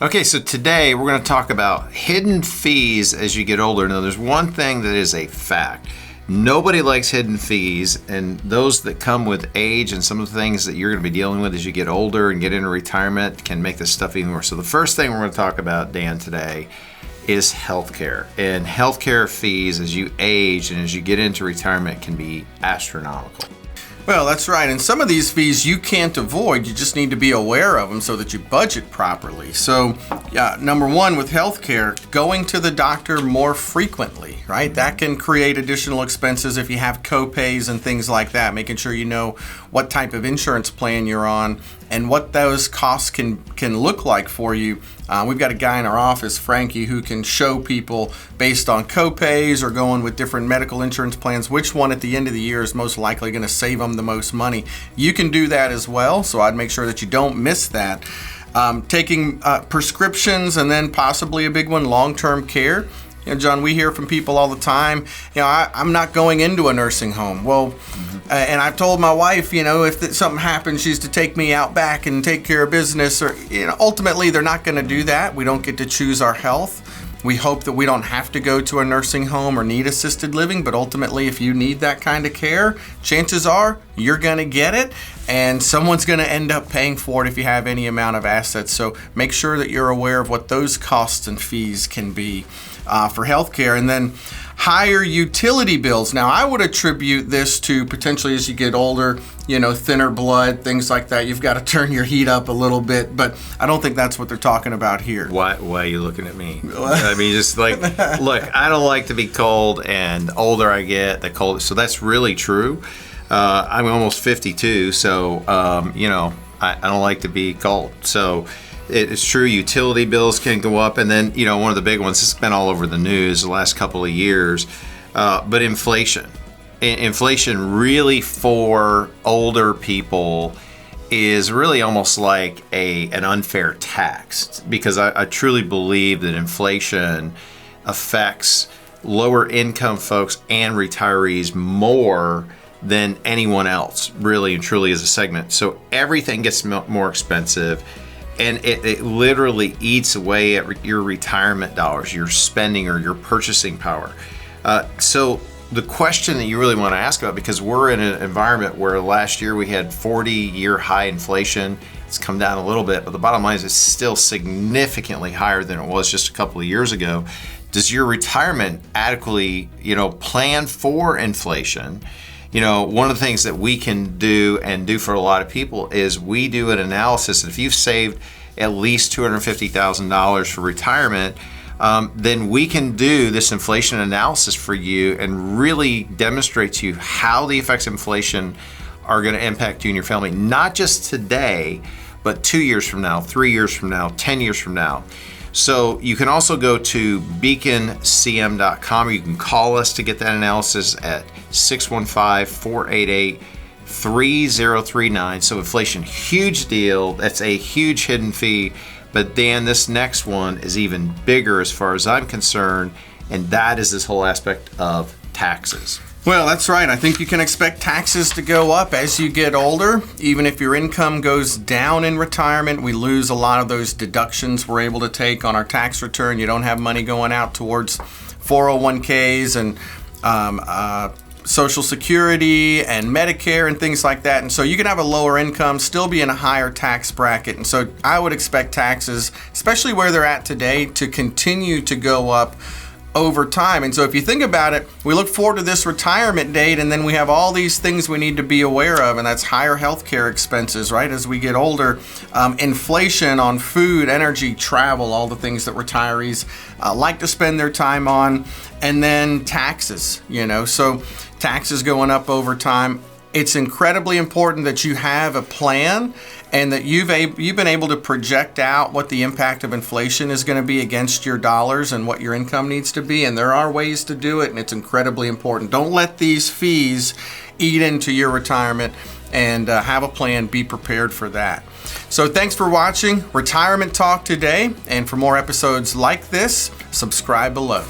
Okay, so today we're going to talk about hidden fees as you get older. Now, there's one thing that is a fact. Nobody likes hidden fees, and those that come with age and some of the things that you're going to be dealing with as you get older and get into retirement can make this stuff even worse. So the first thing we're going to talk about, Dan, today is healthcare. And healthcare fees as you age and as you get into retirement can be astronomical. Well, that's right. And some of these fees you can't avoid. You just need to be aware of them so that you budget properly. So, number one with healthcare, going to the doctor more frequently, right? That can create additional expenses if you have co-pays and things like that, making sure you know what type of insurance plan you're on and what those costs can look like for you. We've got a guy in our office, Frankie, who can show people based on co-pays or going with different medical insurance plans, which one at the end of the year is most likely going to save them the most money. You can do that as well, so I'd make sure that you don't miss that. Taking prescriptions and then possibly a big one, long-term care. You know, John, we hear from people all the time, I'm not going into a nursing home. Well, and I've told my wife, if something happens, she's to take me out back and take care of business. Or, ultimately, they're not going to do that. We don't get to choose our health. We hope that we don't have to go to a nursing home or need assisted living, but ultimately, if you need that kind of care, chances are you're going to get it, and someone's going to end up paying for it if you have any amount of assets. So make sure that you're aware of what those costs and fees can be for healthcare. And then higher utility bills. Now, I would attribute this to potentially as you get older, thinner blood, things like that. You've got to turn your heat up a little bit, but I don't think that's what they're talking about here. Why are you looking at me? I mean, just like, look, I don't like to be cold, and the older I get, the colder. So that's really true. I'm almost 52, so, I don't like to be cold. So it's true, utility bills can go up. And then, one of the big ones, this has been all over the news the last couple of years, but inflation. Inflation really for older people is really almost like an unfair tax, because I truly believe that inflation affects lower income folks and retirees more than anyone else, really and truly, as a segment. So everything gets more expensive, and it literally eats away at your retirement dollars, your spending or your purchasing power. So the question that you really want to ask about, because we're in an environment where last year we had 40-year high inflation. It's come down a little bit, but the bottom line is it's still significantly higher than it was just a couple of years ago. Does your retirement adequately, plan for inflation? One of the things that we can do and do for a lot of people is we do an analysis. If you've saved at least $250,000 for retirement, then we can do this inflation analysis for you and really demonstrate to you how the effects of inflation are going to impact you and your family, not just today, but 2 years from now, 3 years from now, 10 years from now. So you can also go to beaconcm.com, or you can call us to get that analysis at 615-488-3039. So inflation, huge deal. That's a huge hidden fee. But Dan, this next one is even bigger as far as I'm concerned, and that is this whole aspect of taxes. Well, that's right. I think you can expect taxes to go up as you get older. Even if your income goes down in retirement, we lose a lot of those deductions we're able to take on our tax return. You don't have money going out towards 401ks and Social Security and Medicare and things like that. And so you can have a lower income, still be in a higher tax bracket. And so I would expect taxes, especially where they're at today, to continue to go up over time. And so if you think about it, we look forward to this retirement date, and then we have all these things we need to be aware of, and that's higher healthcare expenses, right? As we get older, inflation on food, energy, travel, all the things that retirees like to spend their time on, and then taxes, so taxes going up over time. It's incredibly important that you have a plan and that you've been able to project out what the impact of inflation is going to be against your dollars and what your income needs to be. And there are ways to do it, and it's incredibly important. Don't let these fees eat into your retirement, and have a plan. Be prepared for that. So thanks for watching Retirement Talk today. And for more episodes like this, subscribe below.